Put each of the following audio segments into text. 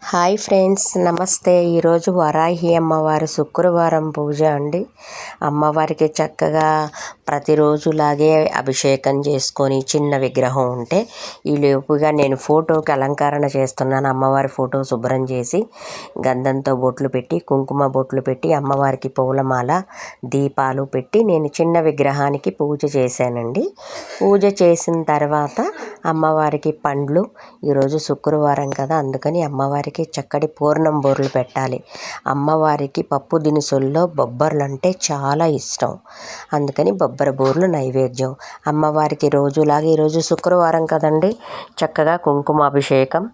Hi friends, నమస్తే. ఈరోజు వరాహి అమ్మవారి శుక్రవారం పూజ అండి. అమ్మవారికి చక్కగా ప్రతిరోజులాగే అభిషేకం చేసుకొని చిన్న విగ్రహం ఉంటే ఈలోపుగా నేను ఫోటోకి అలంకరణ చేస్తున్నాను. అమ్మవారి ఫోటో శుభ్రం చేసి గంధంతో బొట్లు పెట్టి కుంకుమ బొట్లు పెట్టి అమ్మవారికి పూలమాల దీపాలు పెట్టి నేను చిన్న విగ్రహానికి పూజ చేశానండి. పూజ చేసిన తర్వాత అమ్మవారికి పండ్లు, ఈరోజు శుక్రవారం కదా, అందుకని అమ్మవారికి చక్కటి పూర్ణం బూరెలు పెట్టాలి. అమ్మవారికి పప్పు దినుసుల్లో బొబ్బర్లు అంటే చాలా ఇష్టం, అందుకని బొబ్బర బూరెలు నైవేద్యం. అమ్మవారికి రోజులాగా ఈరోజు శుక్రవారం కదండి, చక్కగా కుంకుమ అభిషేకం,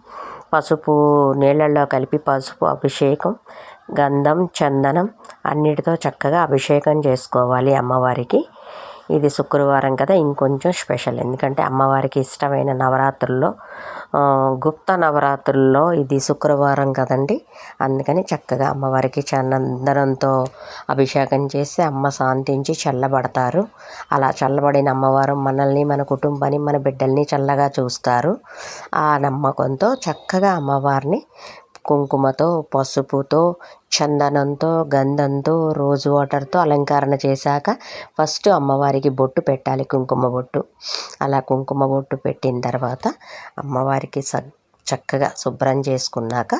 పసుపు నీళ్ళల్లో కలిపి పసుపు అభిషేకం, గంధం చందనం అన్నిటితో చక్కగా అభిషేకం చేసుకోవాలి అమ్మవారికి. ఇది శుక్రవారం కదా, ఇంకొంచెం స్పెషల్. ఎందుకంటే అమ్మవారికి ఇష్టమైన నవరాత్రుల్లో గుప్త నవరాత్రుల్లో ఇది శుక్రవారం కదండి, అందుకని చక్కగా అమ్మవారికి చందనంతో అభిషేకం చేసి అమ్మ శాంతించి చల్లబడతారు. అలా చల్లబడిన అమ్మవారు మనల్ని, మన కుటుంబాన్ని, మన బిడ్డల్ని చల్లగా చూస్తారు. ఆ నమ్మకంతో చక్కగా అమ్మవారిని కుంకుమతో, పసుపుతో, చందనంతో, గంధంతో, రోజ్ వాటర్తో అలంకరణ చేశాక ఫస్ట్ అమ్మవారికి బొట్టు పెట్టాలి, కుంకుమ బొట్టు. అలా కుంకుమ బొట్టు పెట్టిన తర్వాత అమ్మవారికి చక్కగా శుభ్రం చేసుకున్నాక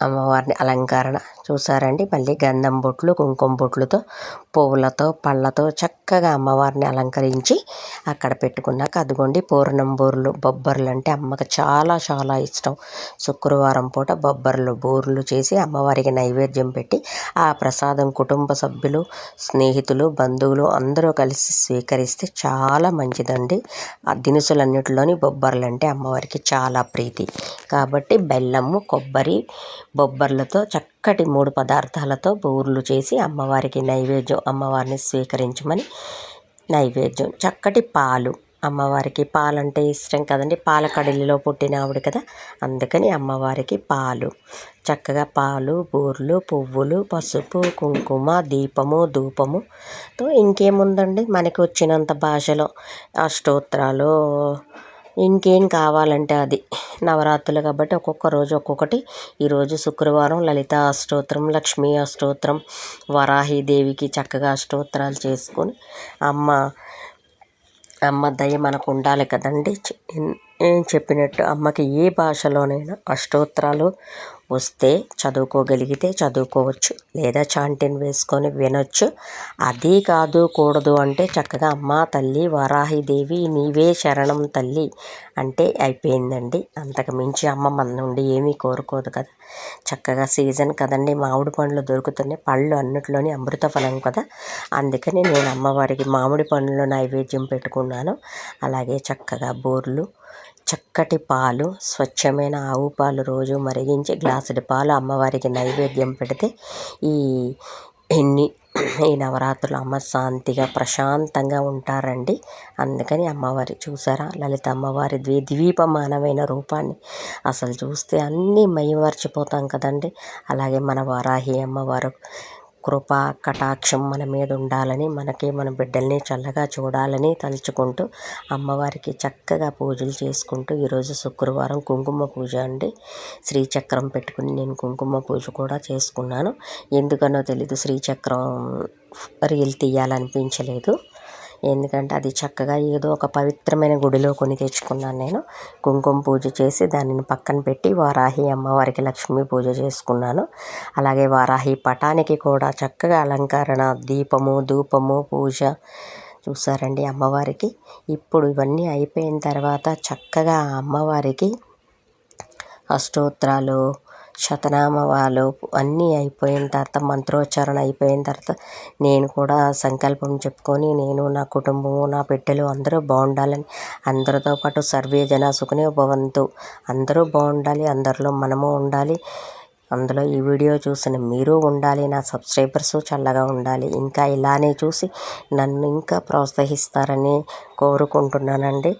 అమ్మవారిని అలంకరణ చూసారండి. మళ్ళీ గంధం బొట్లు, కుంకుమ బొట్లతో, పువ్వులతో, పళ్ళతో చక్కగా అమ్మవారిని అలంకరించి అక్కడ పెట్టుకున్నాక అదిగోండి పూర్ణం బూరెలు, బొబ్బర్లు అంటే అమ్మకి చాలా చాలా ఇష్టం. శుక్రవారం పూట బూరెలు చేసి అమ్మవారికి నైవేద్యం పెట్టి ఆ ప్రసాదం కుటుంబ సభ్యులు, స్నేహితులు, బంధువులు అందరూ కలిసి స్వీకరిస్తే చాలా మంచిదండి. ఆ దినుసులన్నిటిలోని బొబ్బర్లు అంటే అమ్మవారికి చాలా ప్రీతి కాబట్టి బెల్లము, కొబ్బరి, బొబ్బర్లతో చక్కటి 3 పదార్థాలతో బూరెలు చేసి అమ్మవారికి నైవేద్యం, అమ్మవారిని స్వీకరించమని నైవేద్యం. చక్కటి పాలు, అమ్మవారికి పాలంటే ఇష్టం కదండి, పాల కడలిలో పుట్టిన ఆవిడ కదా, అందుకని అమ్మవారికి పాలు, చక్కగా పాలు, బూరెలు, పువ్వులు, పసుపు, కుంకుమ, దీపము, ధూపముతో ఇంకేముందండి మనకి వచ్చినంత భాషలో అష్టోత్తరాలు, ఇంకేం కావాలంటే అది. నవరాత్రులు కాబట్టి ఒక్కొక్క రోజు ఒక్కొక్కటి. ఈరోజు శుక్రవారం లలితా అష్టోత్తరం, లక్ష్మీ అష్టోత్తరం, వరాహీదేవికి చక్కగా అష్టోత్తరాలు చేసుకొని అమ్మ దయ మనకు ఉండాలి కదండి. ఏం చెప్పినట్టు అమ్మకి ఏ భాషలోనైనా అష్టోత్తరాలు వస్తే చదువుకోగలిగితే చదువుకోవచ్చు, లేదా చాంటిన్ వేసుకొని వినొచ్చు. అది కాదు కూడదు అంటే చక్కగా అమ్మ తల్లి వరాహిదేవి నీవే శరణం తల్లి అంటే అయిపోయిందండి. అంతకు మించి అమ్మ మన నుండి ఏమీ కోరుకోదు కదా. చక్కగా సీజన్ కదండి, మామిడి పండ్లు దొరుకుతున్నాయి, పళ్ళు అన్నిట్లోని అమృత ఫలం కదా, అందుకని నేను అమ్మవారికి మామిడి పండ్లు నైవేద్యం పెట్టుకున్నాను. అలాగే చక్కగా బూరెలు, చక్కటి పాలు, స్వచ్ఛమైన ఆవు పాలు రోజు మరిగించి గ్లాసుడి పాలు అమ్మవారికి నైవేద్యం పెడితే ఈ నవరాత్రులు అమ్మ శాంతిగా ప్రశాంతంగా ఉంటారండి. అందుకని అమ్మవారి చూసారా, లలిత అమ్మవారి ద్వీపమానమైన రూపాన్ని అసలు చూస్తే అన్నీ మైమర్చిపోతాం కదండి. అలాగే మన వరాహి అమ్మవారు కృపా కటాక్షం మన మీద ఉండాలని, మనకి మన బిడ్డల్ని చల్లగా చూడాలని తలుచుకుంటూ అమ్మవారికి చక్కగా పూజలు చేసుకుంటూ ఈరోజు శుక్రవారం కుంకుమ పూజ అండి. శ్రీచక్రం పెట్టుకుని నేను కుంకుమ పూజ కూడా చేసుకున్నాను. ఎందుకనో తెలీదు శ్రీచక్రం రీల్ తీయాలనిపించలేదు, ఎందుకంటే అది చక్కగా ఏదో ఒక పవిత్రమైన గుడిలో కొని తెచ్చుకున్నాను నేను. కుంకుమ పూజ చేసి దానిని పక్కన పెట్టి వారాహి అమ్మవారికి లక్ష్మీ పూజ చేసుకున్నాను. అలాగే వారాహి పటానికి కూడా చక్కగా అలంకరణ, దీపము, ధూపము, పూజ చూసారండి అమ్మవారికి. ఇప్పుడు ఇవన్నీ అయిపోయిన తర్వాత చక్కగా అమ్మవారికి అష్టోత్తరాలు, శతనామాలు అన్నీ అయిపోయిన తర్వాత, మంత్రోచ్చారణ అయిపోయిన తర్వాత నేను కూడా సంకల్పం చెప్పుకొని నేను, నా కుటుంబము, నా బిడ్డలు అందరూ బాగుండాలని, అందరితో పాటు సర్వే జన సుఖినో భవంతు, అందరూ బాగుండాలి, అందరిలో మనము ఉండాలి, అందులో ఈ వీడియో చూసిన మీరు ఉండాలి, నా సబ్స్క్రైబర్స్ చల్లగా ఉండాలి, ఇంకా ఇలానే చూసి నన్ను ఇంకా ప్రోత్సహిస్తారని కోరుకుంటున్నానండి.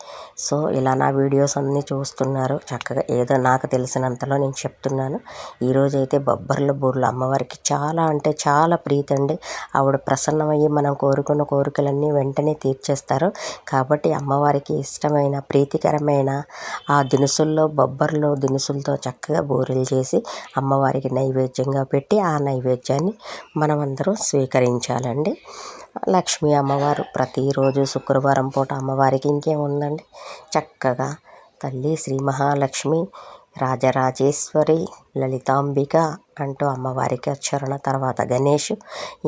సో ఇలా నా వీడియోస్ అన్నీ చూస్తున్నారు, చక్కగా ఏదో నాకు తెలిసినంతలో నేను చెప్తున్నాను. ఈరోజైతే బొబ్బర్ల బూరెలు అమ్మవారికి చాలా అంటే చాలా ప్రీతి అండి. ఆవిడ ప్రసన్నమయ్యి మనం కోరుకున్న కోరికలన్నీ వెంటనే తీర్చేస్తారు. కాబట్టి అమ్మవారికి ఇష్టమైన ప్రీతికరమైన ఆ దినుసుల్లో బొబ్బర్లు దినుసులతో చక్కగా బూరెలు చేసి అమ్మవారికి నైవేద్యంగా పెట్టి ఆ నైవేద్యాన్ని మనమందరం స్వీకరించాలండి. లక్ష్మీ అమ్మవారు ప్రతిరోజు శుక్రవారం పూట అమ్మవారికి ఇంకేముందండి, చక్కగా తల్లి శ్రీ మహాలక్ష్మి రాజరాజేశ్వరి లలితాంబిక అంటూ అమ్మవారికి అర్చన, తర్వాత గణేష్,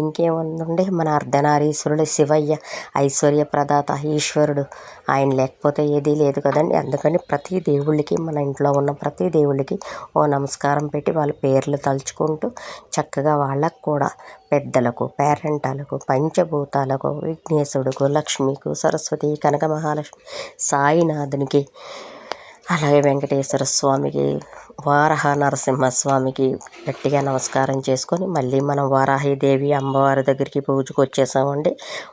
ఇంకేముందండి మన అర్ధనారీశ్వరుడు శివయ్య ఐశ్వర్య ప్రదాత ఈశ్వరుడు, ఆయన లేకపోతే ఏదీ లేదు కదండి. అందుకని ప్రతి దేవుళ్ళకి మన ఇంట్లో ఉన్న ప్రతి దేవుళ్ళకి ఓ నమస్కారం పెట్టి వాళ్ళ పేర్లు తలుచుకుంటూ చక్కగా వాళ్ళకు కూడా పెద్దలకు పేరెంటాలకు పంచభూతాలకు విఘ్నేశుడుకు లక్ష్మికు సరస్వతి కనక మహాలక్ష్మి సాయినాథునికి అలాగే వెంకటేశ్వర స్వామికి వారాహ నరసింహస్వామికి గట్టిగా నమస్కారం చేసుకొని మళ్ళీ మనం వారాహిదేవి అమ్మవారి దగ్గరికి పూజకు వచ్చేసామండి.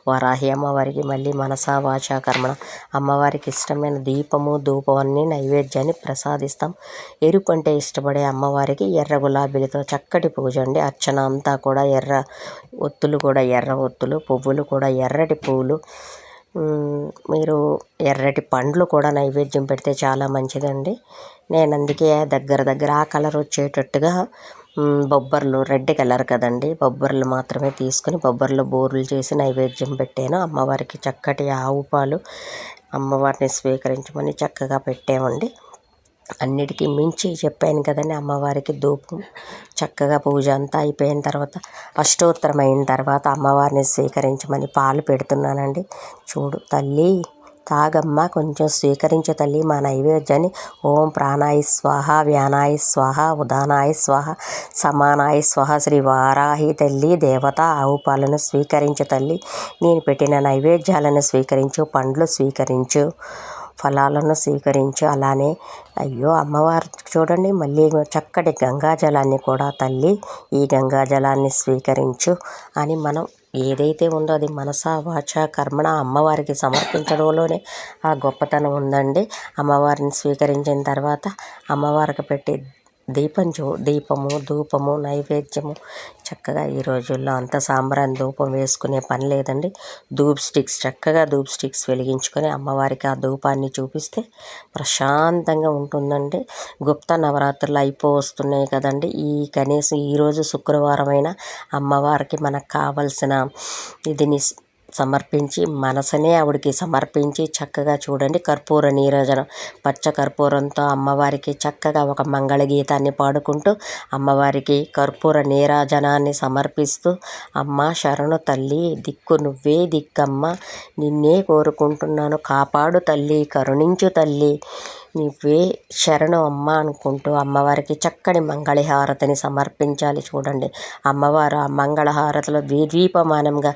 వారాహి అమ్మవారికి మళ్ళీ మనసా వాచా కర్మణ అమ్మవారికి ఇష్టమైన దీపము ధూపం అన్నీ నైవేద్యాన్ని ప్రసాదిస్తాం. ఎరుపు అంటే ఇష్టపడే అమ్మవారికి ఎర్ర గులాబీలతో చక్కటి పూజ అండి. అర్చన అంతా కూడా ఎర్ర ఒత్తులు కూడా ఎర్ర ఒత్తులు, పువ్వులు కూడా ఎర్రటి పువ్వులు, మీరు ఎర్రటి పండ్లు కూడా నైవేద్యం పెడితే చాలా మంచిదండి. నేను అందుకే దగ్గర ఆ కలర్ వచ్చేటట్టుగా బొబ్బర్లు రెడ్ కలర్ కదండి, బొబ్బర్లు మాత్రమే తీసుకుని బొబ్బర్లు బూరెలు చేసి నైవేద్యం పెట్టాను. అమ్మవారికి చక్కటి ఆవు పాలు అమ్మవారిని స్వీకరించమని చక్కగా పెట్టామండి. అన్నిటికీ మించి చెప్పాను కదండి, అమ్మవారికి ధూపం చక్కగా పూజ అంతా అయిపోయిన తర్వాత అష్టోత్తరం అయిన తర్వాత అమ్మవారిని స్వీకరించమని పాలు పెడుతున్నానండి. చూడు తల్లి, తాగమ్మ, కొంచెం స్వీకరించే తల్లి మా నైవేద్యాన్ని. ఓం ప్రాణాయ స్వాహ, వ్యానాయ స్వాహ, ఉదానాయ స్వాహ, సమానాయ స్వాహ. శ్రీ వారాహి తల్లి దేవత ఆవు పాలను స్వీకరించు తల్లి, నేను పెట్టిన నైవేద్యాలను స్వీకరించు, పండ్లు స్వీకరించు, ఫలాలను స్వీకరించు. అలానే అయ్యో అమ్మవారు చూడండి మళ్ళీ చక్కటి గంగాజలాన్ని కూడా తల్లి ఈ గంగాజలాన్ని స్వీకరించు అని మనం ఏదైతే ఉందో అది మనసా వాచా కర్మణ అమ్మవారికి సమర్పించడంలోనే ఆ గొప్పతనం ఉందండి. అమ్మవారిని స్వీకరించిన తర్వాత అమ్మవారికి పెట్టే దీపము ధూపము నైవేద్యము చక్కగా ఈ రోజుల్లో అంత సాంబ్రాణి ధూపం వేసుకునే పని లేదండి. చక్కగా ధూప్ స్టిక్స్ వెలిగించుకొని అమ్మవారికి ఆ ధూపాన్ని చూపిస్తే ప్రశాంతంగా ఉంటుందండి. గుప్త నవరాత్రులు వస్తున్నాయి కదండి. కనీసం ఈరోజు శుక్రవారం అమ్మవారికి మనకు కావలసిన ఇదిని సమర్పించి మనసునే ఆవిడికి సమర్పించి చక్కగా చూడండి కర్పూర నీరాజనం పచ్చ కర్పూరంతో అమ్మవారికి చక్కగా ఒక మంగళగీతాన్ని పాడుకుంటూ అమ్మవారికి కర్పూర నీరాజనాన్ని సమర్పిస్తూ అమ్మ శరణు తల్లి, దిక్కు నువ్వే దిక్కమ్మ, నిన్నే కోరుకుంటున్నాను, కాపాడు తల్లి, కరుణించు తల్లి, నువ్వే శరణు అమ్మ అనుకుంటూ అమ్మవారికి చక్కని మంగళహారతిని సమర్పించాలి. చూడండి అమ్మవారు ఆ మంగళహారతిలో ద్వీపమానంగా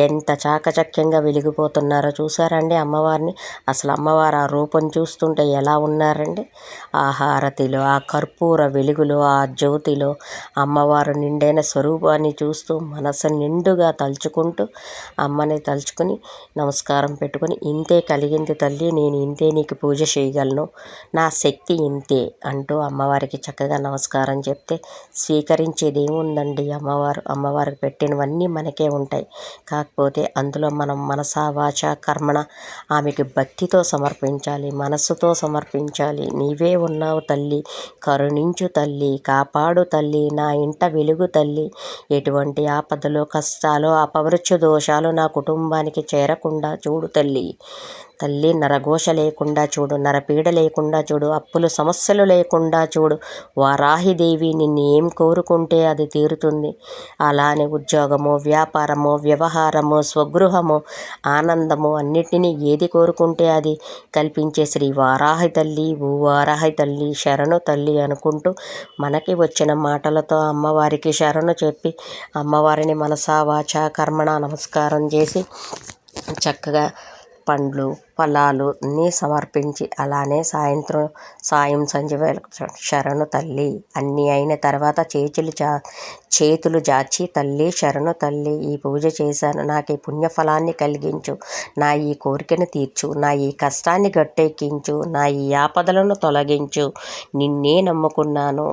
ఎంత చాకచక్యంగా వెలిగిపోతున్నారో చూసారండి అమ్మవారిని. అసలు అమ్మవారు ఆ రూపం చూస్తుంటే ఎలా ఉన్నారండి. ఆ హారతిలో ఆ కర్పూర వెలుగులో ఆ జ్యోతిలో అమ్మవారు నిండైన స్వరూపాన్ని చూస్తూ మనసు నిండుగా తలుచుకుంటూ అమ్మని తలుచుకుని నమస్కారం పెట్టుకుని, ఇంతే కలిగింది తల్లి, నేను ఇంతే నీకు పూజ చేయగలను, నా శక్తి ఇంతే అంటూ అమ్మవారికి చక్కగా నమస్కారం చెప్తే స్వీకరించేది ఏముందండి. అమ్మవారికి పెట్టినవన్నీ మనకే ఉంటాయి. కాకపోతే అందులో మనం మనసా వాచా కర్మణ ఆమెకి భక్తితో సమర్పించాలి, మనస్సుతో సమర్పించాలి. నీవే ఉన్నావు తల్లి, కరుణించు తల్లి, కాపాడు తల్లి, నా ఇంట వెలుగు తల్లి, ఎటువంటి ఆపదలు కష్టాలు అపమృత్యు దోషాలు నా కుటుంబానికి చేరకుండా చూడు తల్లి, నరఘోష లేకుండా చూడు, నరపీడ లేకుండా చూడు, అప్పులు సమస్యలు లేకుండా చూడు. వారాహిదేవి నిన్ను ఏం కోరుకుంటే అది తీరుతుంది. అలానే ఉద్యోగము, వ్యాపారము, వ్యవహారము, స్వగృహము, ఆనందము అన్నిటినీ ఏది కోరుకుంటే అది కల్పించే శ్రీ వారాహి తల్లి, వారాహి తల్లి, శరణు తల్లి అనుకుంటూ మనకి వచ్చిన మాటలతో అమ్మవారికి శరణు చెప్పి అమ్మవారిని మనసా వాచా కర్మణ నమస్కారం చేసి చక్కగా పండ్లు ఫలాలు అన్నీ సమర్పించి అలానే సాయం సంధ్య వేళకు శరణు తల్లి అన్నీ అయిన తర్వాత చేతులు జాచి తల్లి శరణు తల్లి ఈ పూజ చేశాను, నాకు ఈ పుణ్యఫలాన్ని కలిగించు, నా ఈ కోరికను తీర్చు, నా ఈ కష్టాన్ని గట్టెక్కించు, నా ఈ ఆపదలను తొలగించు, నిన్నే నమ్ముకున్నాను,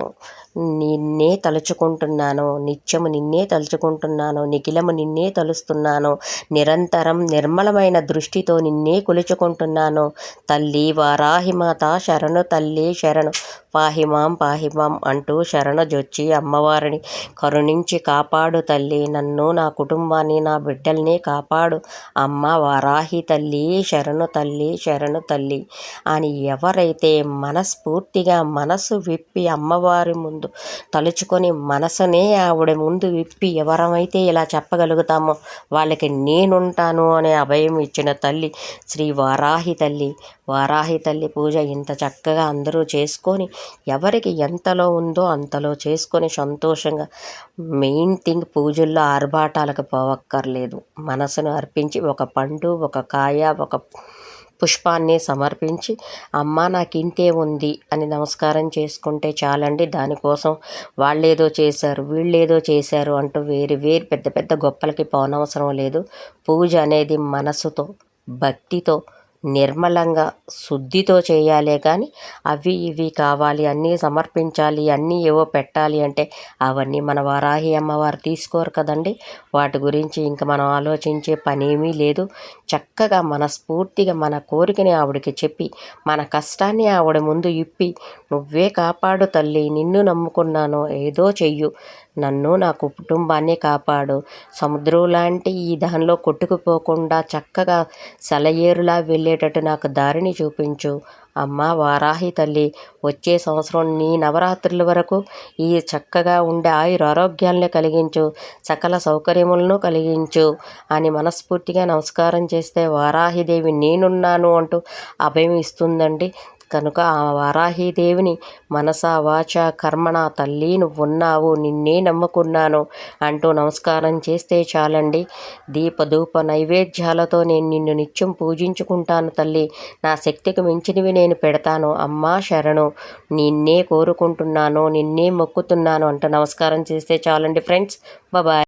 నిన్నే తలుచుకుంటున్నాను, నిత్యము నిన్నే తలుచుకుంటున్నాను, నిఖిలము నిన్నే తలుస్తున్నాను, నిరంతరం నిర్మలమైన దృష్టితో నిన్నే కొలుచుకుంటున్నాను. తల్లి వారాహిమాత శరణు తల్లి శరణు, పాహిమాం అంటూ శరణజొచ్చి అమ్మవారిని కరుణించి కాపాడు తల్లి, నన్ను నా కుటుంబాన్ని నా బిడ్డల్ని కాపాడు అమ్మ వారాహి తల్లి శరణు తల్లి శరణు తల్లి అని ఎవరైతే మనస్ఫూర్తిగా మనసు విప్పి అమ్మవారి ముందు తలుచుకొని మనసునే ఆవిడ ముందు విప్పి ఎవరమైతే ఇలా చెప్పగలుగుతామో వాళ్ళకి నేనుంటాను అనే అభయం ఇచ్చిన తల్లి శ్రీ వారాహి తల్లి. వారాహి తల్లి పూజ ఇంత చక్కగా అందరూ చేసుకొని ఎవరికి ఎంతలో ఉందో అంతలో చేసుకొని సంతోషంగా, మెయిన్ థింగ్ పూజల్లో ఆర్భాటాలకు పోవక్కర్లేదు, మనసును అర్పించి ఒక పండు ఒక కాయ ఒక పుష్పాన్ని సమర్పించి అమ్మ నాకు ఇంతే ఉంది అని నమస్కారం చేసుకుంటే చాలండి. దానికోసం వాళ్ళేదో చేశారు వీళ్ళేదో చేశారు అంటూ వేరు పెద్ద పెద్ద గొప్పలకి పోనవసరం లేదు. పూజ అనేది మనసుతో భక్తితో నిర్మలంగా శుద్ధితో చేయాలే కానీ అవి ఇవి కావాలి అన్నీ సమర్పించాలి అన్నీ ఏవో పెట్టాలి అంటే అవన్నీ మన వారాహి అమ్మవారు తీసుకోరు కదండి. వాటి గురించి ఇంకా మనం ఆలోచించే పనేమీ లేదు. చక్కగా మనస్ఫూర్తిగా మన కోరికని ఆవిడకి చెప్పి మన కష్టాన్ని ఆవిడ ముందు ఇప్పి నువ్వే కాపాడు తల్లి, నిన్ను నమ్ముకున్నాను, ఏదో చెయ్యు, నన్ను నా కుటుంబాన్ని కాపాడు, సముద్రం లాంటి ఈ దానిలో కొట్టుకుపోకుండా చక్కగా సెలయేరులా వెళ్ళేటట్టు నాకు దారిని చూపించు అమ్మ వారాహి తల్లి. వచ్చే సంవత్సరం నీ నవరాత్రుల వరకు ఈ చక్కగా ఉండే ఆరోగ్యాలను కలిగించు, సకల సౌకర్యములను కలిగించు అని మనస్ఫూర్తిగా నమస్కారం చేస్తే వారాహిదేవి నేనున్నాను అంటూ అభయం ఇస్తుందండి. కనుక ఆ వారాహిదేవిని మనసా వాచ కర్మణ తల్లి నువ్వున్నావు, నిన్నే నమ్ముకున్నాను అంటూ నమస్కారం చేస్తే చాలండి. దీపధూప నైవేద్యాలతో నేను నిన్ను నిత్యం పూజించుకుంటాను తల్లి, నా శక్తికి మించినవి నేను పెడతాను అమ్మా శరణు, నిన్నే కోరుకుంటున్నాను, నిన్నే మొక్కుతున్నాను అంటూ నమస్కారం చేస్తే చాలండి ఫ్రెండ్స్. బాయ్.